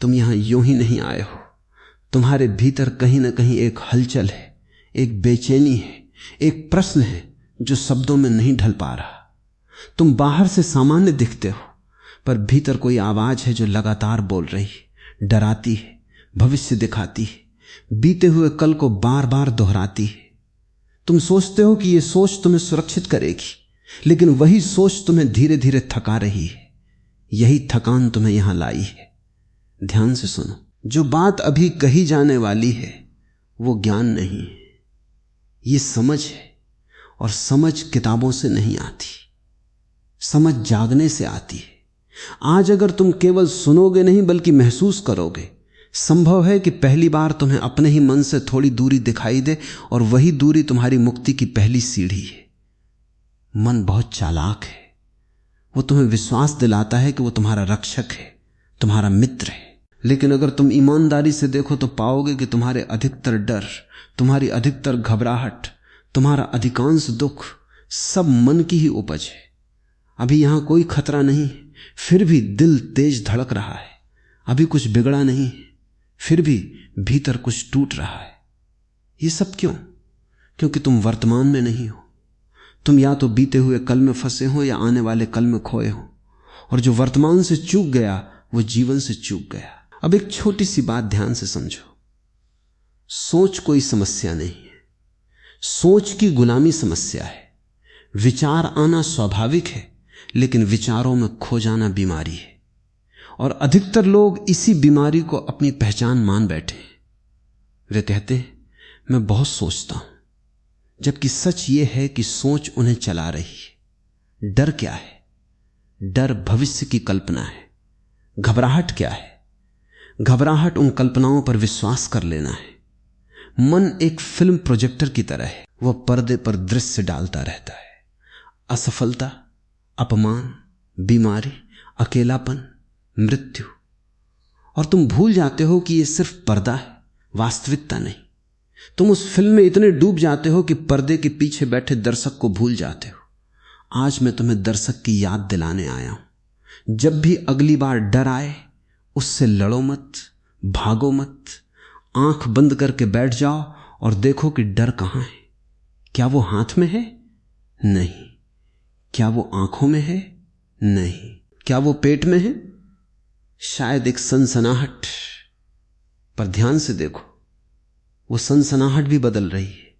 तुम यहां यूं ही नहीं आए हो। तुम्हारे भीतर कहीं ना कहीं एक हलचल है, एक बेचैनी है, एक प्रश्न है जो शब्दों में नहीं ढल पा रहा। तुम बाहर से सामान्य दिखते हो, पर भीतर कोई आवाज है जो लगातार बोल रही है, डराती है, भविष्य दिखाती है, बीते हुए कल को बार बार दोहराती है। तुम सोचते हो कि यह सोच तुम्हें सुरक्षित करेगी, लेकिन वही सोच तुम्हें धीरे धीरे थका रही है। यही थकान तुम्हें यहां लाई है। ध्यान से सुनो, जो बात अभी कही जाने वाली है वो ज्ञान नहीं है, ये समझ है। और समझ किताबों से नहीं आती, समझ जागने से आती है। आज अगर तुम केवल सुनोगे नहीं बल्कि महसूस करोगे, संभव है कि पहली बार तुम्हें अपने ही मन से थोड़ी दूरी दिखाई दे, और वही दूरी तुम्हारी मुक्ति की पहली सीढ़ी है। मन बहुत चालाक है, वो तुम्हें विश्वास दिलाता है कि वो तुम्हारा रक्षक है, तुम्हारा मित्र है। लेकिन अगर तुम ईमानदारी से देखो तो पाओगे कि तुम्हारे अधिकतर डर, तुम्हारी अधिकतर घबराहट, तुम्हारा अधिकांश दुख सब मन की ही उपज है। अभी यहां कोई खतरा नहीं, फिर भी दिल तेज धड़क रहा है। अभी कुछ बिगड़ा नहीं, फिर भी भीतर कुछ टूट रहा है। ये सब क्यों? क्योंकि तुम वर्तमान में नहीं हो। तुम या तो बीते हुए कल में फंसे हो या आने वाले कल में खोए हो, और जो वर्तमान से चूक गया वो जीवन से चूक गया। अब एक छोटी सी बात ध्यान से समझो, सोच कोई समस्या नहीं है, सोच की गुलामी समस्या है। विचार आना स्वाभाविक है, लेकिन विचारों में खो जाना बीमारी है। और अधिकतर लोग इसी बीमारी को अपनी पहचान मान बैठे हैं। वे कहते हैं मैं बहुत सोचता हूं, जबकि सच यह है कि सोच उन्हें चला रही है। डर क्या है? डर भविष्य की कल्पना है। घबराहट क्या है? घबराहट उन कल्पनाओं पर विश्वास कर लेना है। मन एक फिल्म प्रोजेक्टर की तरह है, वह पर्दे पर दृश्य डालता रहता है। असफलता, अपमान, बीमारी, अकेलापन, मृत्यु, और तुम भूल जाते हो कि यह सिर्फ पर्दा है, वास्तविकता नहीं। तुम उस फिल्म में इतने डूब जाते हो कि पर्दे के पीछे बैठे दर्शक को भूल जाते हो। आज मैं तुम्हें दर्शक की याद दिलाने आया हूं। जब भी अगली बार डर आए, उससे लड़ो मत, भागो मत। आंख बंद करके बैठ जाओ और देखो कि डर कहां है। क्या वो हाथ में है? नहीं। क्या वो आंखों में है? नहीं। क्या वो पेट में है? शायद एक सनसनाहट, पर ध्यान से देखो, वो सनसनाहट भी बदल रही है।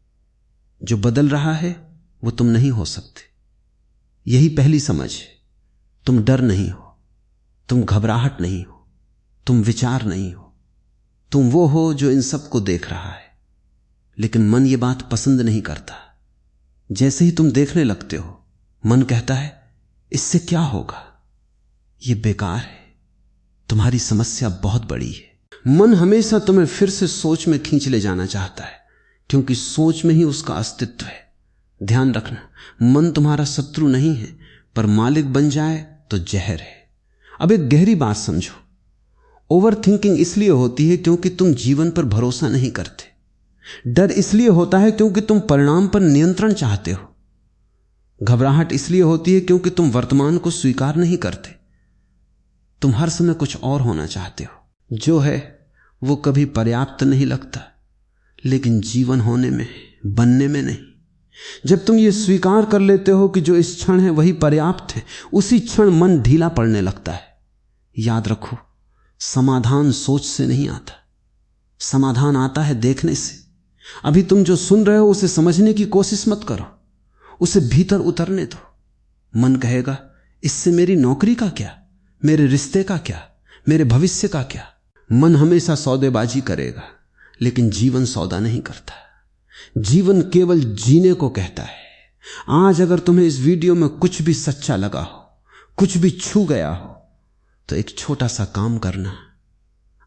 जो बदल रहा है वो तुम नहीं हो सकते। यही पहली समझ है। तुम डर नहीं हो, तुम घबराहट नहीं हो, तुम विचार नहीं हो। तुम वो हो जो इन सब को देख रहा है। लेकिन मन ये बात पसंद नहीं करता। जैसे ही तुम देखने लगते हो, मन कहता है इससे क्या होगा, ये बेकार है, तुम्हारी समस्या बहुत बड़ी है। मन हमेशा तुम्हें फिर से सोच में खींच ले जाना चाहता है, क्योंकि सोच में ही उसका अस्तित्व है। ध्यान रखना, मन तुम्हारा शत्रु नहीं है, पर मालिक बन जाए तो जहर है। अब एक गहरी बात समझो, ओवर थिंकिंग इसलिए होती है क्योंकि तुम जीवन पर भरोसा नहीं करते। डर इसलिए होता है क्योंकि तुम परिणाम पर नियंत्रण चाहते हो। घबराहट इसलिए होती है क्योंकि तुम वर्तमान को स्वीकार नहीं करते। तुम हर समय कुछ और होना चाहते हो। जो है वो कभी पर्याप्त नहीं लगता, लेकिन जीवन होने में, बनने में नहीं। जब तुम ये स्वीकार कर लेते हो कि जो इस क्षण है वही पर्याप्त है, उसी क्षण मन ढीला पड़ने लगता है। याद रखो, समाधान सोच से नहीं आता, समाधान आता है देखने से। अभी तुम जो सुन रहे हो उसे समझने की कोशिश मत करो, उसे भीतर उतरने दो। मन कहेगा इससे मेरी नौकरी का क्या, मेरे रिश्ते का क्या, मेरे भविष्य का क्या। मन हमेशा सौदेबाजी करेगा, लेकिन जीवन सौदा नहीं करता। जीवन केवल जीने को कहता है। आज अगर तुम्हें इस वीडियो में कुछ भी सच्चा लगा हो, कुछ भी छू गया हो, तो एक छोटा सा काम करना,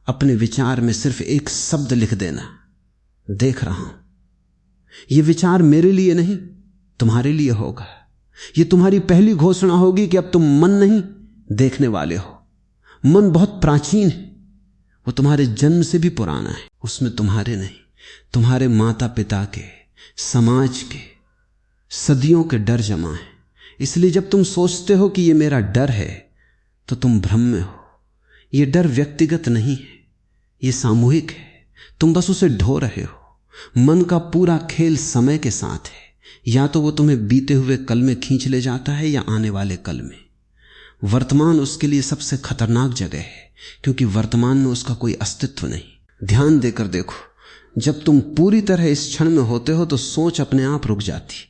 अपने विचार में सिर्फ एक शब्द लिख देना, देख रहा हूं। यह विचार मेरे लिए नहीं, तुम्हारे लिए होगा। यह तुम्हारी पहली घोषणा होगी कि अब तुम मन नहीं, देखने वाले हो। मन बहुत प्राचीन है, वो तुम्हारे जन्म से भी पुराना है। उसमें तुम्हारे नहीं, तुम्हारे माता पिता के, समाज के, सदियों के डर जमा है। इसलिए जब तुम सोचते हो कि ये मेरा डर है, तो तुम भ्रम में हो। ये डर व्यक्तिगत नहीं है, ये सामूहिक है। तुम बस उसे ढो रहे हो। मन का पूरा खेल समय के साथ है। या तो वो तुम्हें बीते हुए कल में खींच ले जाता है या आने वाले कल में। वर्तमान उसके लिए सबसे खतरनाक जगह है, क्योंकि वर्तमान में उसका कोई अस्तित्व नहीं। ध्यान देकर देखो, जब तुम पूरी तरह इस क्षण में होते हो तो सोच अपने आप रुक जाती।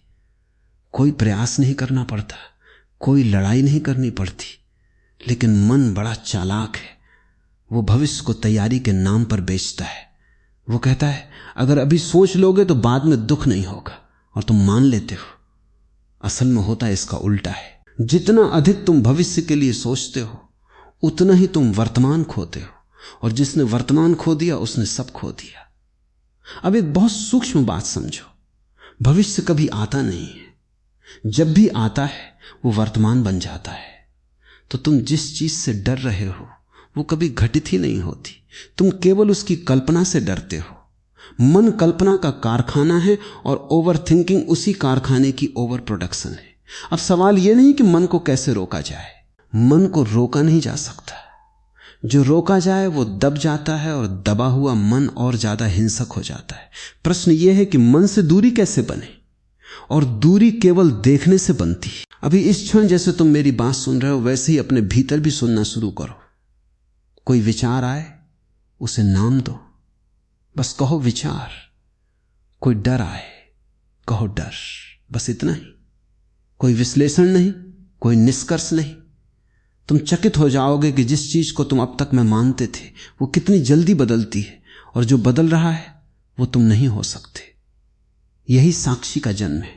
कोई प्रयास नहीं करना पड़ता, कोई लड़ाई नहीं करनी पड़ती। लेकिन मन बड़ा चालाक है। वो भविष्य को तैयारी के नाम पर बेचता है। वो कहता है अगर अभी सोच लोगे तो बाद में दुख नहीं होगा, और तुम मान लेते हो। असल में होता इसका उल्टा है। जितना अधिक तुम भविष्य के लिए सोचते हो उतना ही तुम वर्तमान खोते हो, और जिसने वर्तमान खो दिया उसने सब खो दिया। अब एक बहुत सूक्ष्म बात समझो, भविष्य कभी आता नहीं है। जब भी आता है वो वर्तमान बन जाता है। तो तुम जिस चीज से डर रहे हो वो कभी घटित ही नहीं होती। तुम केवल उसकी कल्पना से डरते हो। मन कल्पना का कारखाना है और ओवर थिंकिंग उसी कारखाने की ओवर प्रोडक्शन है। अब सवाल यह नहीं कि मन को कैसे रोका जाए। मन को रोका नहीं जा सकता। जो रोका जाए वो दब जाता है, और दबा हुआ मन और ज्यादा हिंसक हो जाता है। प्रश्न यह है कि मन से दूरी कैसे बने, और दूरी केवल देखने से बनती है। अभी इस क्षण जैसे तुम मेरी बात सुन रहे हो वैसे ही अपने भीतर भी सुनना शुरू करो। कोई विचार आए उसे नाम दो, बस कहो विचार। कोई डर आए कहो डर, बस इतना ही। कोई विश्लेषण नहीं, कोई निष्कर्ष नहीं। तुम चकित हो जाओगे कि जिस चीज को तुम अब तक में मानते थे वो कितनी जल्दी बदलती है, और जो बदल रहा है वो तुम नहीं हो सकते। यही साक्षी का जन्म है।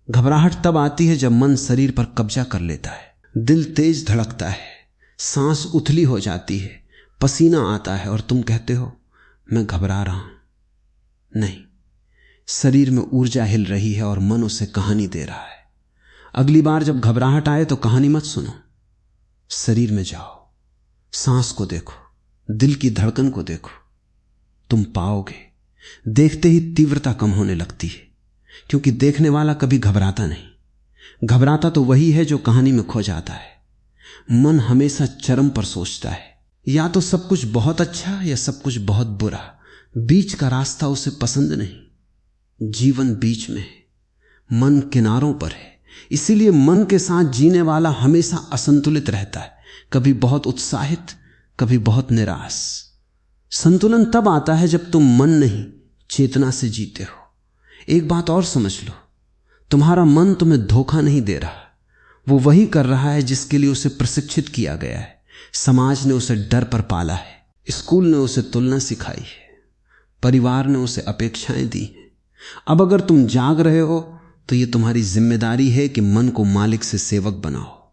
घबराहट तब आती है जब मन शरीर पर कब्जा कर लेता है। दिल तेज धड़कता है, सांस उथली हो जाती है, पसीना आता है, और तुम कहते हो मैं घबरा रहा हूं। नहीं, शरीर में ऊर्जा हिल रही है और मन उसे कहानी दे रहा है। अगली बार जब घबराहट आए तो कहानी मत सुनो, शरीर में जाओ, सांस को देखो, दिल की धड़कन को देखो। तुम पाओगे देखते ही तीव्रता कम होने लगती है, क्योंकि देखने वाला कभी घबराता नहीं। घबराता तो वही है जो कहानी में खो जाता है। मन हमेशा चरम पर सोचता है, या तो सब कुछ बहुत अच्छा या सब कुछ बहुत बुरा। बीच का रास्ता उसे पसंद नहीं। जीवन बीच में है, मन किनारों पर है। इसीलिए मन के साथ जीने वाला हमेशा असंतुलित रहता है, कभी बहुत उत्साहित, कभी बहुत निराश। संतुलन तब आता है जब तुम मन नहीं चेतना से जीते हो। एक बात और समझ लो, तुम्हारा मन तुम्हें धोखा नहीं दे रहा। वो वही कर रहा है जिसके लिए उसे प्रशिक्षित किया गया है। समाज ने उसे डर पर पाला है, स्कूल ने उसे तुलना सिखाई है, परिवार ने उसे अपेक्षाएं दी हैं। अब अगर तुम जाग रहे हो तो ये तुम्हारी जिम्मेदारी है कि मन को मालिक से सेवक बनाओ।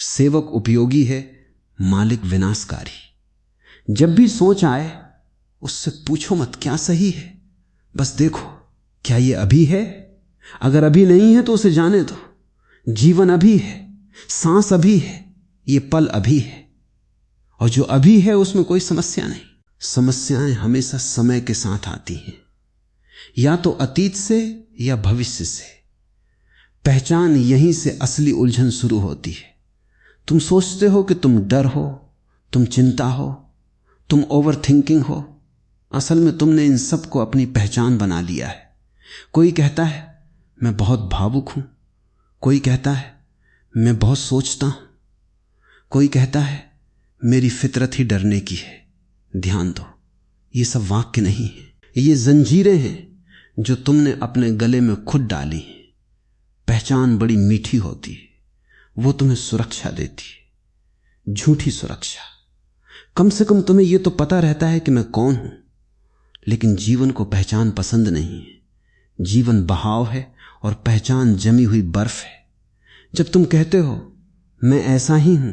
सेवक उपयोगी है, मालिक विनाशकारी। जब भी सोच आए उससे पूछो मत क्या सही है, बस देखो क्या ये अभी है। अगर अभी नहीं है तो उसे जाने दो। जीवन अभी है, सांस अभी है, ये पल अभी है, और जो अभी है उसमें कोई समस्या नहीं। समस्याएं हमेशा समय के साथ आती हैं, या तो अतीत से या भविष्य से। पहचान यहीं से असली उलझन शुरू होती है। तुम सोचते हो कि तुम डर हो, तुम चिंता हो, तुम ओवर थिंकिंग हो। असल में तुमने इन सब को अपनी पहचान बना लिया है। कोई कहता है मैं बहुत भावुक हूं, कोई कहता है मैं बहुत सोचता हूं, कोई कहता है मेरी फितरत ही डरने की है। ध्यान दो, ये सब वाक्य नहीं है, ये जंजीरें हैं जो तुमने अपने गले में खुद डाली हैं। पहचान बड़ी मीठी होती है, वो तुम्हें सुरक्षा देती है, झूठी सुरक्षा। कम से कम तुम्हें यह तो पता रहता है कि मैं कौन हूं। लेकिन जीवन को पहचान पसंद नहीं है। जीवन बहाव है और पहचान जमी हुई बर्फ है। जब तुम कहते हो मैं ऐसा ही हूं,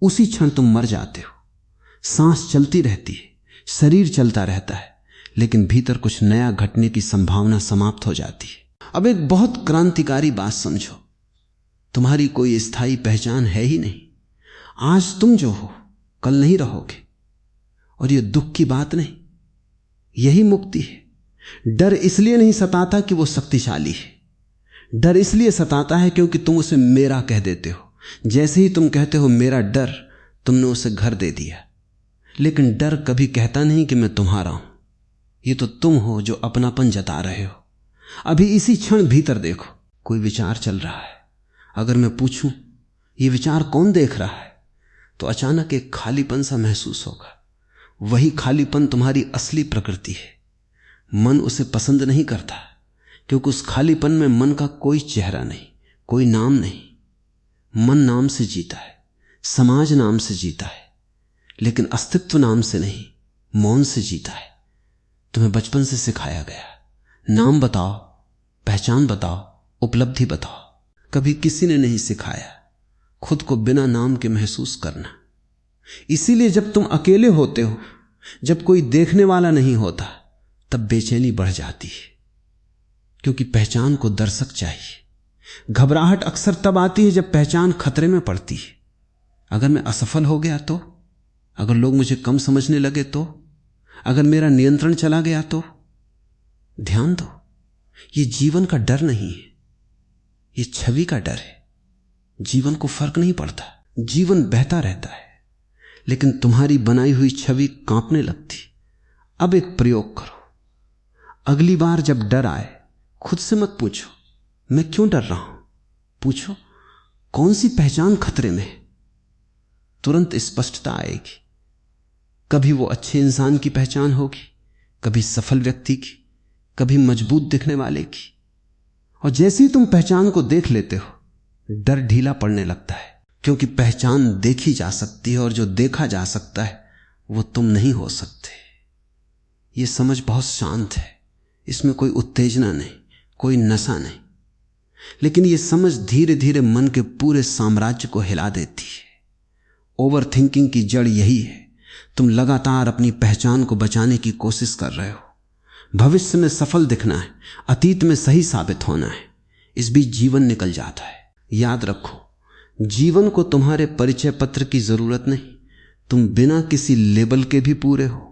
उसी क्षण तुम मर जाते हो। सांस चलती रहती है, शरीर चलता रहता है, लेकिन भीतर कुछ नया घटने की संभावना समाप्त हो जाती है। अब एक बहुत क्रांतिकारी बात समझो, तुम्हारी कोई स्थायी पहचान है ही नहीं। आज तुम जो हो कल नहीं रहोगे, और यह दुख की बात नहीं, यही मुक्ति है। डर इसलिए नहीं सताता कि वो शक्तिशाली है, डर इसलिए सताता है क्योंकि तुम उसे मेरा कह देते हो। जैसे ही तुम कहते हो मेरा डर, तुमने उसे घर दे दिया। लेकिन डर कभी कहता नहीं कि मैं तुम्हारा हूं। ये तो तुम हो जो अपनापन जता रहे हो। अभी इसी क्षण भीतर देखो, कोई विचार चल रहा है। अगर मैं पूछूं ये विचार कौन देख रहा है, तो अचानक एक खालीपन सा महसूस होगा। वही खालीपन तुम्हारी असली प्रकृति है। मन उसे पसंद नहीं करता, क्योंकि उस खालीपन में मन का कोई चेहरा नहीं, कोई नाम नहीं। मन नाम से जीता है, समाज नाम से जीता है, लेकिन अस्तित्व नाम से नहीं, मौन से जीता है। तुम्हें बचपन से सिखाया गया, नाम बताओ, पहचान बताओ, उपलब्धि बताओ। कभी किसी ने नहीं सिखाया खुद को बिना नाम के महसूस करना। इसीलिए जब तुम अकेले होते हो, जब कोई देखने वाला नहीं होता, तब बेचैनी बढ़ जाती है, क्योंकि पहचान को दर्शक चाहिए। घबराहट अक्सर तब आती है जब पहचान खतरे में पड़ती है। अगर मैं असफल हो गया तो, अगर लोग मुझे कम समझने लगे तो, अगर मेरा नियंत्रण चला गया तो। ध्यान दो, ये जीवन का डर नहीं है, ये छवि का डर है। जीवन को फर्क नहीं पड़ता, जीवन बहता रहता है, लेकिन तुम्हारी बनाई हुई छवि कांपने लगती। अब एक प्रयोग करो। अगली बार जब डर आए, खुद से मत पूछो मैं क्यों डर रहा हूं, पूछो कौन सी पहचान खतरे में है। तुरंत स्पष्टता आएगी। कभी वो अच्छे इंसान की पहचान होगी, कभी सफल व्यक्ति की, कभी मजबूत दिखने वाले की। और जैसे ही तुम पहचान को देख लेते हो, डर ढीला पड़ने लगता है, क्योंकि पहचान देखी जा सकती है और जो देखा जा सकता है वो तुम नहीं हो सकते। ये समझ बहुत शांत है, इसमें कोई उत्तेजना नहीं, कोई नशा नहीं, लेकिन ये समझ धीरे धीरे मन के पूरे साम्राज्य को हिला देती है। ओवर थिंकिंग की जड़ यही है। तुम लगातार अपनी पहचान को बचाने की कोशिश कर रहे हो। भविष्य में सफल दिखना है, अतीत में सही साबित होना है, इस बीच जीवन निकल जाता है। याद रखो, जीवन को तुम्हारे परिचय पत्र की जरूरत नहीं, तुम बिना किसी लेबल के भी पूरे हो।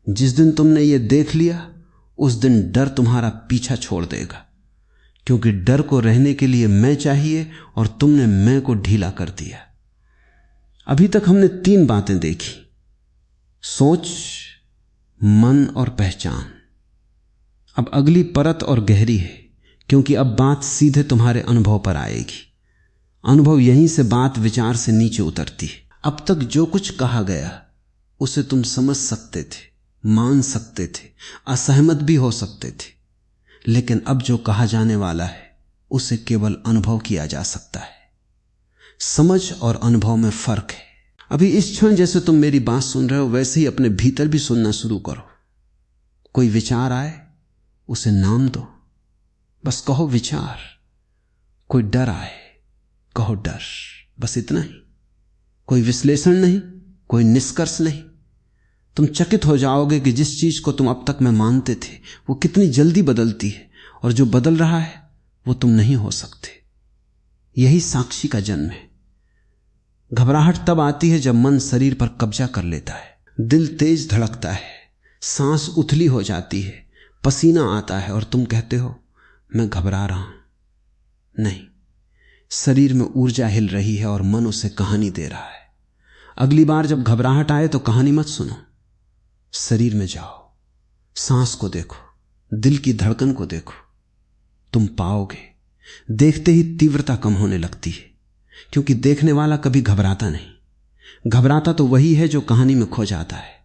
जिस दिन तुमने ये देख लिया, उस दिन डर तुम्हारा पीछा छोड़ देगा, क्योंकि डर को रहने के लिए मैं चाहिए और तुमने मैं को ढीला कर दिया। अभी तक हमने 3 बातें देखी, सोच, मन और पहचान। अब अगली परत और गहरी है, क्योंकि अब बात सीधे तुम्हारे अनुभव पर आएगी। अनुभव यहीं से बात विचार से नीचे उतरती है। अब तक जो कुछ कहा गया उसे तुम समझ सकते थे, मान सकते थे, असहमत भी हो सकते थे, लेकिन अब जो कहा जाने वाला है उसे केवल अनुभव किया जा सकता है। समझ और अनुभव में फर्क है। अभी इस क्षण जैसे तुम मेरी बात सुन रहे हो, वैसे ही अपने भीतर भी सुनना शुरू करो। कोई विचार आए, उसे नाम दो, बस कहो विचार। कोई डर आए, कहो डर, बस इतना ही। कोई विश्लेषण नहीं, कोई निष्कर्ष नहीं। तुम चकित हो जाओगे कि जिस चीज को तुम अब तक में मानते थे वो कितनी जल्दी बदलती है, और जो बदल रहा है वो तुम नहीं हो सकते। यही साक्षी का जन्म है। घबराहट तब आती है जब मन शरीर पर कब्जा कर लेता है, दिल तेज धड़कता है, सांस उथली हो जाती है, पसीना आता है और तुम कहते हो मैं घबरा रहा हूं। नहीं, शरीर में ऊर्जा हिल रही है और मन उसे कहानी दे रहा है। अगली बार जब घबराहट आए तो कहानी मत सुनो, शरीर में जाओ, सांस को देखो, दिल की धड़कन को देखो। तुम पाओगे देखते ही तीव्रता कम होने लगती है, क्योंकि देखने वाला कभी घबराता नहीं। घबराता तो वही है जो कहानी में खो जाता है।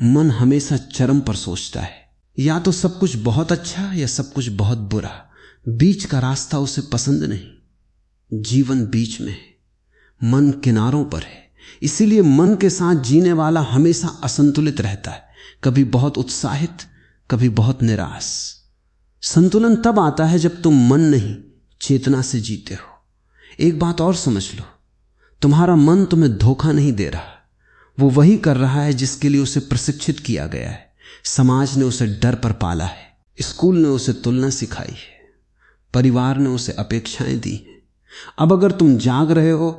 मन हमेशा चरम पर सोचता है, या तो सब कुछ बहुत अच्छा या सब कुछ बहुत बुरा। बीच का रास्ता उसे पसंद नहीं। जीवन बीच में है, मन किनारों पर है। इसीलिए मन के साथ जीने वाला हमेशा असंतुलित रहता है, कभी बहुत उत्साहित, कभी बहुत निराश। संतुलन तब आता है जब तुम मन नहीं चेतना से जीते हो। एक बात और समझ लो, तुम्हारा मन तुम्हें धोखा नहीं दे रहा, वो वही कर रहा है जिसके लिए उसे प्रशिक्षित किया गया है। समाज ने उसे डर पर पाला है, स्कूल ने उसे तुलना सिखाई है, परिवार ने उसे अपेक्षाएं दी हैं। अब अगर तुम जाग रहे हो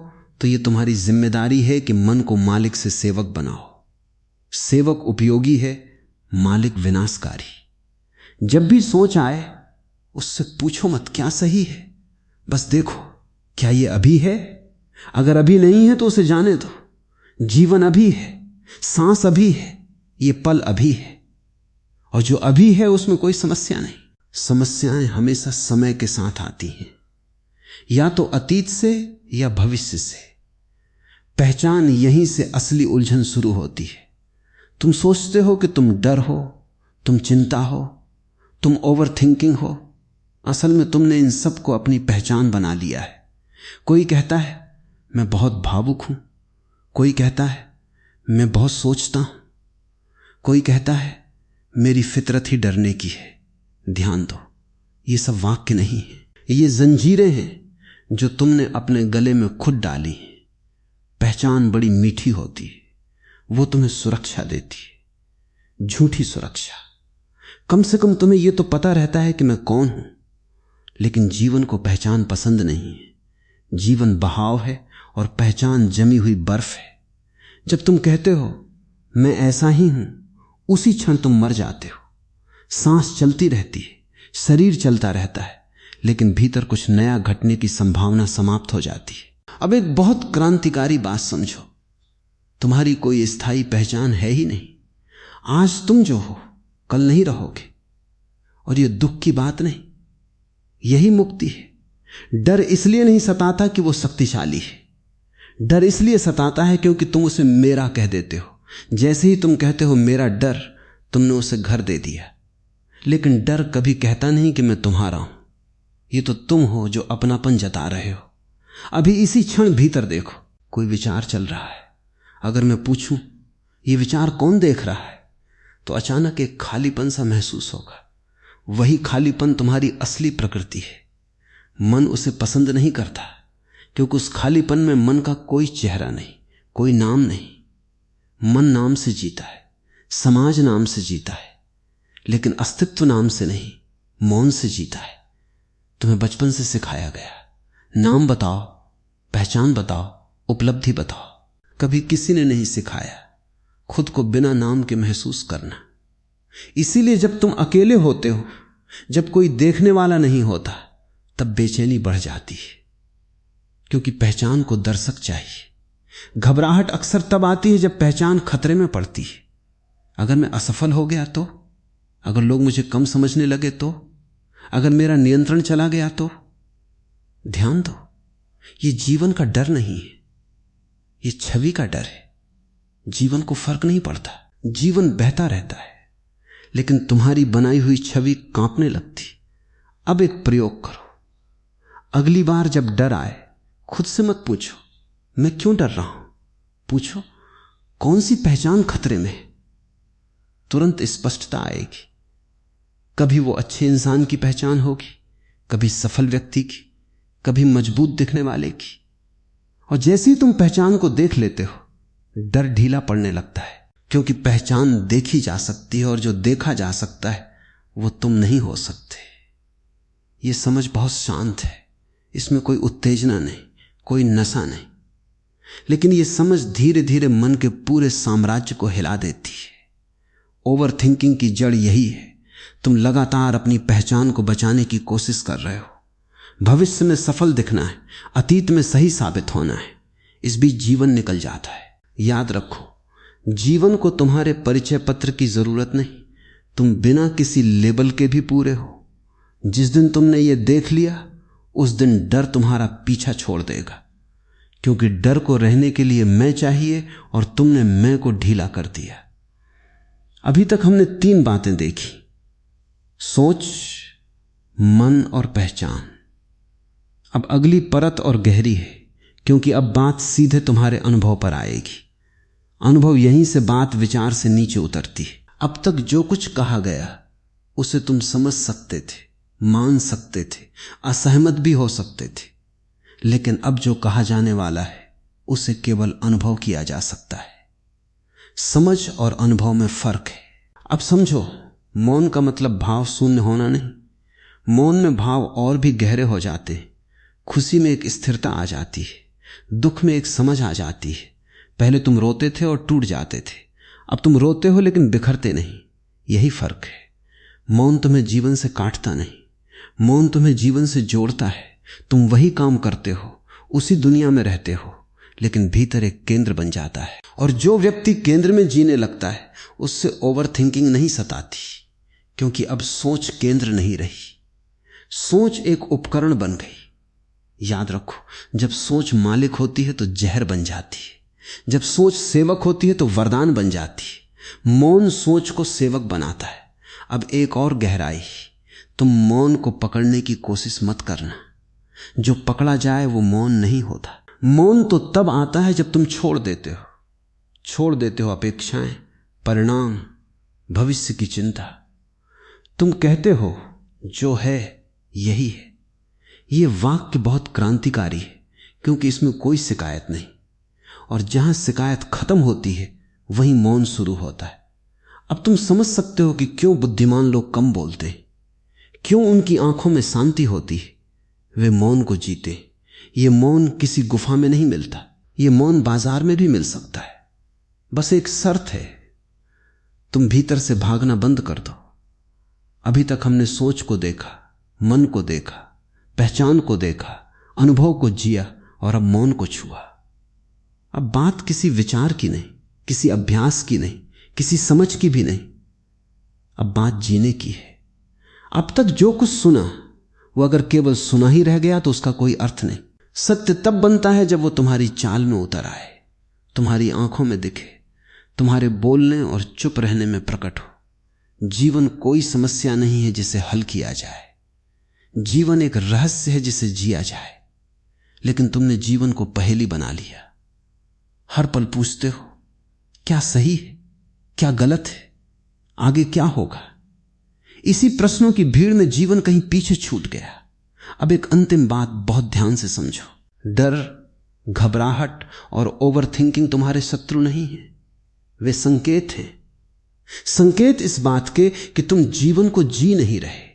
तो ये तुम्हारी जिम्मेदारी है कि मन को मालिक से सेवक बनाओ। सेवक उपयोगी है, मालिक विनाशकारी। जब भी सोच आए उससे पूछो मत क्या सही है, बस देखो क्या ये अभी है। अगर अभी नहीं है तो उसे जाने दो। जीवन अभी है, सांस अभी है, ये पल अभी है, और जो अभी है उसमें कोई समस्या नहीं। समस्याएं हमेशा समय के साथ आती हैं, या तो अतीत से या भविष्य से। पहचान यहीं से असली उलझन शुरू होती है। तुम सोचते हो कि तुम डर हो, तुम चिंता हो, तुम ओवर थिंकिंग हो। असल में तुमने इन सब को अपनी पहचान बना लिया है। कोई कहता है मैं बहुत भावुक हूं, कोई कहता है मैं बहुत सोचता हूं, कोई कहता है मेरी फितरत ही डरने की है। ध्यान दो, ये सब वाक्य नहीं है, ये जंजीरें हैं जो तुमने अपने गले में खुद डाली हैं। पहचान बड़ी मीठी होती है, वो तुम्हें सुरक्षा देती है, झूठी सुरक्षा। कम से कम तुम्हें यह तो पता रहता है कि मैं कौन हूं। लेकिन जीवन को पहचान पसंद नहीं है। जीवन बहाव है और पहचान जमी हुई बर्फ है। जब तुम कहते हो मैं ऐसा ही हूं, उसी क्षण तुम मर जाते हो। सांस चलती रहती है, शरीर चलता रहता है, लेकिन भीतर कुछ नया घटने की संभावना समाप्त हो जाती है। अब एक बहुत क्रांतिकारी बात समझो, तुम्हारी कोई स्थायी पहचान है ही नहीं। आज तुम जो हो कल नहीं रहोगे, और यह दुख की बात नहीं, यही मुक्ति है। डर इसलिए नहीं सताता कि वो शक्तिशाली है, डर इसलिए सताता है क्योंकि तुम उसे मेरा कह देते हो। जैसे ही तुम कहते हो मेरा डर, तुमने उसे घर दे दिया। लेकिन डर कभी कहता नहीं कि मैं तुम्हारा हूं। ये तो तुम हो जो अपनापन जता रहे हो। अभी इसी क्षण भीतर देखो, कोई विचार चल रहा है। अगर मैं पूछूं ये विचार कौन देख रहा है, तो अचानक एक खालीपन सा महसूस होगा। वही खालीपन तुम्हारी असली प्रकृति है। मन उसे पसंद नहीं करता, क्योंकि उस खालीपन में मन का कोई चेहरा नहीं, कोई नाम नहीं। मन नाम से जीता है, समाज नाम से जीता है, लेकिन अस्तित्व नाम से नहीं, मौन से जीता है। तुम्हें बचपन से सिखाया गया, नाम बताओ, पहचान बताओ, उपलब्धि बताओ। कभी किसी ने नहीं सिखाया खुद को बिना नाम के महसूस करना। इसीलिए जब तुम अकेले होते हो, जब कोई देखने वाला नहीं होता, तब बेचैनी बढ़ जाती है, क्योंकि पहचान को दर्शक चाहिए। घबराहट अक्सर तब आती है जब पहचान खतरे में पड़ती है। अगर मैं असफल हो गया तो, अगर लोग मुझे कम समझने लगे तो, अगर मेरा नियंत्रण चला गया तो। ध्यान दो, ये जीवन का डर नहीं है, ये छवि का डर है। जीवन को फर्क नहीं पड़ता, जीवन बहता रहता है, लेकिन तुम्हारी बनाई हुई छवि कांपने लगती। अब एक प्रयोग करो। अगली बार जब डर आए, खुद से मत पूछो मैं क्यों डर रहा हूं, पूछो कौन सी पहचान खतरे में है। तुरंत स्पष्टता आएगी। कभी वो अच्छे इंसान की पहचान होगी, कभी सफल व्यक्ति की, कभी मजबूत दिखने वाले की। और जैसे ही तुम पहचान को देख लेते हो, डर ढीला पड़ने लगता है, क्योंकि पहचान देखी जा सकती है, और जो देखा जा सकता है वो तुम नहीं हो सकते। ये समझ बहुत शांत है, इसमें कोई उत्तेजना नहीं, कोई नशा नहीं, लेकिन ये समझ धीरे धीरे मन के पूरे साम्राज्य को हिला देती है। ओवर थिंकिंग की जड़ यही है। तुम लगातार अपनी पहचान को बचाने की कोशिश कर रहे हो। भविष्य में सफल दिखना है, अतीत में सही साबित होना है, इस बीच जीवन निकल जाता है। याद रखो, जीवन को तुम्हारे परिचय पत्र की जरूरत नहीं। तुम बिना किसी लेबल के भी पूरे हो। जिस दिन तुमने ये देख लिया, उस दिन डर तुम्हारा पीछा छोड़ देगा, क्योंकि डर को रहने के लिए मैं चाहिए, और तुमने मैं को ढीला कर दिया। अभी तक हमने 3 बातें देखी, सोच, मन और पहचान। अब अगली परत और गहरी है, क्योंकि अब बात सीधे तुम्हारे अनुभव पर आएगी। अनुभव यहीं से बात विचार से नीचे उतरती है। अब तक जो कुछ कहा गया उसे तुम समझ सकते थे, मान सकते थे, असहमत भी हो सकते थे, लेकिन अब जो कहा जाने वाला है उसे केवल अनुभव किया जा सकता है। समझ और अनुभव में फर्क है। अब समझो, मौन का मतलब भाव शून्य होना नहीं। मौन में भाव और भी गहरे हो जाते हैं। खुशी में एक स्थिरता आ जाती है, दुख में एक समझ आ जाती है। पहले तुम रोते थे और टूट जाते थे, अब तुम रोते हो लेकिन बिखरते नहीं। यही फर्क है। मौन तुम्हें जीवन से काटता नहीं, मौन तुम्हें जीवन से जोड़ता है। तुम वही काम करते हो, उसी दुनिया में रहते हो, लेकिन भीतर एक केंद्र बन जाता है। और जो व्यक्ति केंद्र में जीने लगता है उससे ओवर थिंकिंग नहीं सताती, क्योंकि अब सोच केंद्र नहीं रही, सोच एक उपकरण बन गई। याद रखो, जब सोच मालिक होती है तो जहर बन जाती है, जब सोच सेवक होती है तो वरदान बन जाती है। मौन सोच को सेवक बनाता है। अब एक और गहराई, तुम मौन को पकड़ने की कोशिश मत करना। जो पकड़ा जाए वो मौन नहीं होता। मौन तो तब आता है जब तुम छोड़ देते हो अपेक्षाएं, परिणाम, भविष्य की चिंता। तुम कहते हो जो है यही है। यह वाक्य बहुत क्रांतिकारी है, क्योंकि इसमें कोई शिकायत नहीं, और जहां शिकायत खत्म होती है वहीं मौन शुरू होता है। अब तुम समझ सकते हो कि क्यों बुद्धिमान लोग कम बोलते, क्यों उनकी आंखों में शांति होती है। वे मौन को जीते। ये मौन किसी गुफा में नहीं मिलता, ये मौन बाजार में भी मिल सकता है। बस एक शर्त है, तुम भीतर से भागना बंद कर दो। अभी तक हमने सोच को देखा, मन को देखा, पहचान को देखा, अनुभव को जिया, और अब मौन को छुआ। अब बात किसी विचार की नहीं, किसी अभ्यास की नहीं, किसी समझ की भी नहीं, अब बात जीने की है। अब तक जो कुछ सुना वो अगर केवल सुना ही रह गया तो उसका कोई अर्थ नहीं। सत्य तब बनता है जब वो तुम्हारी चाल में उतर आए, तुम्हारी आंखों में दिखे, तुम्हारे बोलने और चुप रहने में प्रकट हो। जीवन कोई समस्या नहीं है जिसे हल किया जाए, जीवन एक रहस्य है जिसे जिया जाए। लेकिन तुमने जीवन को पहेली बना लिया। हर पल पूछते हो क्या सही है, क्या गलत है, आगे क्या होगा। इसी प्रश्नों की भीड़ में जीवन कहीं पीछे छूट गया। अब एक अंतिम बात बहुत ध्यान से समझो। डर, घबराहट और ओवर थिंकिंग तुम्हारे शत्रु नहीं है, वे संकेत हैं। संकेत इस बात के कि तुम जीवन को जी नहीं रहे,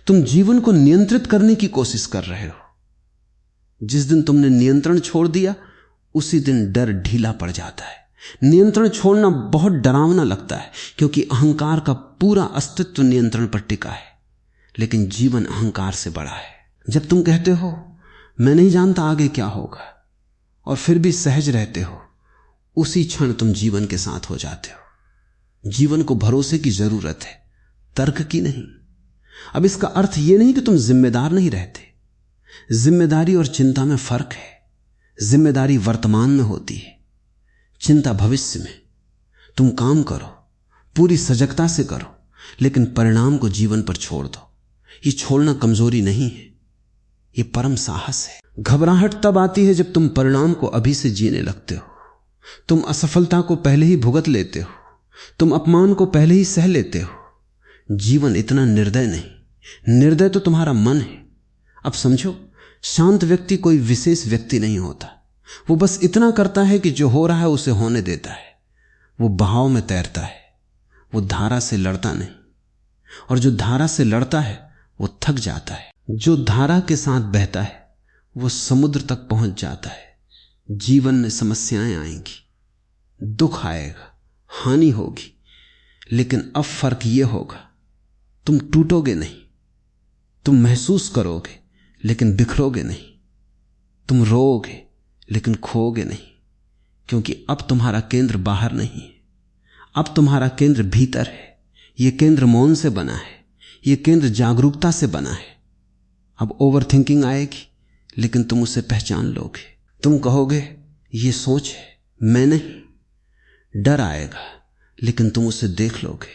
तुम जीवन को नियंत्रित करने की कोशिश कर रहे हो। जिस दिन तुमने नियंत्रण छोड़ दिया उसी दिन डर ढीला पड़ जाता है। नियंत्रण छोड़ना बहुत डरावना लगता है, क्योंकि अहंकार का पूरा अस्तित्व नियंत्रण पर टिका है, लेकिन जीवन अहंकार से बड़ा है। जब तुम कहते हो मैं नहीं जानता आगे क्या होगा, और फिर भी सहज रहते हो, उसी क्षण तुम जीवन के साथ हो जाते हो। जीवन को भरोसे की जरूरत है, तर्क की नहीं। अब इसका अर्थ यह नहीं कि तुम जिम्मेदार नहीं रहते। जिम्मेदारी और चिंता में फर्क है। जिम्मेदारी वर्तमान में होती है, चिंता भविष्य में। तुम काम करो, पूरी सजगता से करो, लेकिन परिणाम को जीवन पर छोड़ दो। ये छोड़ना कमजोरी नहीं है, ये परम साहस है। घबराहट तब आती है जब तुम परिणाम को अभी से जीने लगते हो। तुम असफलता को पहले ही भुगत लेते हो, तुम अपमान को पहले ही सह लेते हो। जीवन इतना निर्दय नहीं, निर्दय तो तुम्हारा मन है। अब समझो, शांत व्यक्ति कोई विशेष व्यक्ति नहीं होता। वो बस इतना करता है कि जो हो रहा है उसे होने देता है। वो बहाव में तैरता है, वो धारा से लड़ता नहीं, और जो धारा से लड़ता है वो थक जाता है। जो धारा के साथ बहता है वो समुद्र तक पहुंच जाता है। जीवन में समस्याएं आएंगी, दुख आएगा, हानि होगी, लेकिन अब फर्क ये होगा, तुम टूटोगे नहीं। तुम महसूस करोगे लेकिन बिखरोगे नहीं। तुम रोओगे लेकिन खोओगे नहीं, क्योंकि अब तुम्हारा केंद्र बाहर नहीं है, अब तुम्हारा केंद्र भीतर है। यह केंद्र मौन से बना है, यह केंद्र जागरूकता से बना है। अब ओवर थिंकिंग आएगी, लेकिन तुम उसे पहचान लोगे। तुम कहोगे यह सोच है, मैं नहीं। डर आएगा, लेकिन तुम उसे देख लोगे।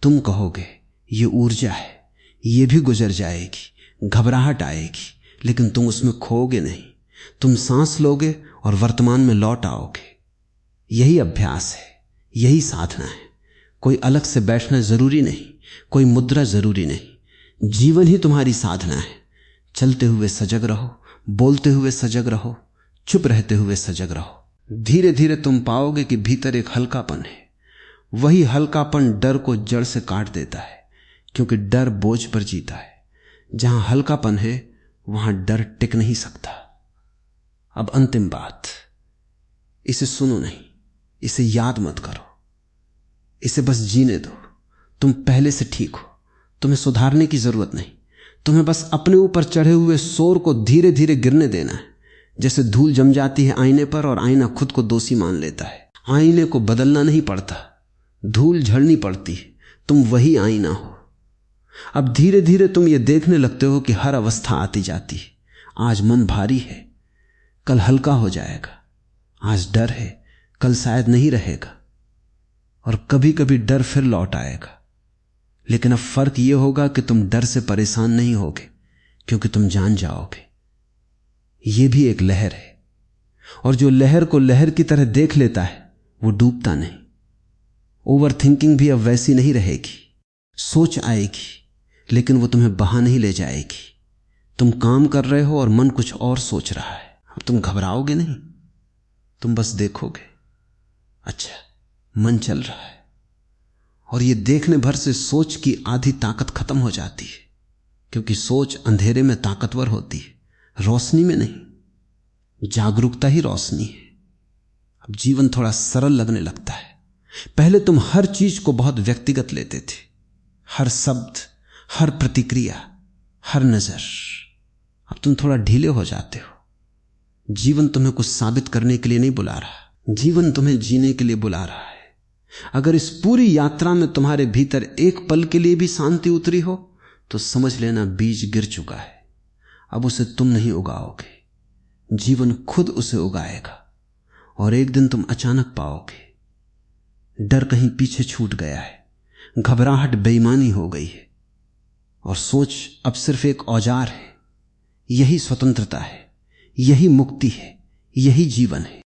तुम कहोगे यह ऊर्जा है, यह भी गुजर जाएगी। घबराहट आएगी, लेकिन तुम उसमें खोओगे नहीं। तुम सांस लोगे और वर्तमान में लौट आओगे। यही अभ्यास है, यही साधना है। कोई अलग से बैठना जरूरी नहीं, कोई मुद्रा जरूरी नहीं। जीवन ही तुम्हारी साधना है। चलते हुए सजग रहो, बोलते हुए सजग रहो, चुप रहते हुए सजग रहो। धीरे धीरे तुम पाओगे कि भीतर एक हल्कापन है। वही हल्कापन डर को जड़ से काट देता है, क्योंकि डर बोझ पर जीता है। जहां हल्कापन है वहां डर टिक नहीं सकता। अब अंतिम बात, इसे सुनो नहीं, इसे याद मत करो, इसे बस जीने दो। तुम पहले से ठीक हो, तुम्हें सुधारने की जरूरत नहीं। तुम्हें बस अपने ऊपर चढ़े हुए शोर को धीरे धीरे गिरने देना है। जैसे धूल जम जाती है आईने पर और आईना खुद को दोषी मान लेता है। आईने को बदलना नहीं पड़ता, धूल झड़नी पड़ती है, तुम वही आईना हो। अब धीरे धीरे तुम ये देखने लगते हो कि हर अवस्था आती जाती है। आज मन भारी है, कल हल्का हो जाएगा। आज डर है, कल शायद नहीं रहेगा। और कभी कभी डर फिर लौट आएगा। लेकिन अब फर्क यह होगा कि तुम डर से परेशान नहीं होगे, क्योंकि तुम जान जाओगे यह भी एक लहर है। और जो लहर को लहर की तरह देख लेता है वो डूबता नहीं। ओवर थिंकिंग भी अब वैसी नहीं रहेगी। सोच आएगी लेकिन वो तुम्हें बहा नहीं ले जाएगी। तुम काम कर रहे हो और मन कुछ और सोच रहा है, अब तुम घबराओगे नहीं, तुम बस देखोगे, अच्छा मन चल रहा है। और ये देखने भर से सोच की आधी ताकत खत्म हो जाती है, क्योंकि सोच अंधेरे में ताकतवर होती है, रोशनी में नहीं। जागरूकता ही रोशनी है। अब जीवन थोड़ा सरल लगने लगता है। पहले तुम हर चीज को बहुत व्यक्तिगत लेते थे, हर शब्द, हर प्रतिक्रिया, हर नजर। अब तुम थोड़ा ढीले हो जाते हो। जीवन तुम्हें कुछ साबित करने के लिए नहीं बुला रहा, जीवन तुम्हें जीने के लिए बुला रहा है। अगर इस पूरी यात्रा में तुम्हारे भीतर एक पल के लिए भी शांति उतरी हो तो समझ लेना बीज गिर चुका है। अब उसे तुम नहीं उगाओगे, जीवन खुद उसे उगाएगा। और एक दिन तुम अचानक पाओगे डर कहीं पीछे छूट गया है, घबराहट बेईमानी हो गई है, और सोच अब सिर्फ एक औजार है। यही स्वतंत्रता है, यही मुक्ति है, यही जीवन है।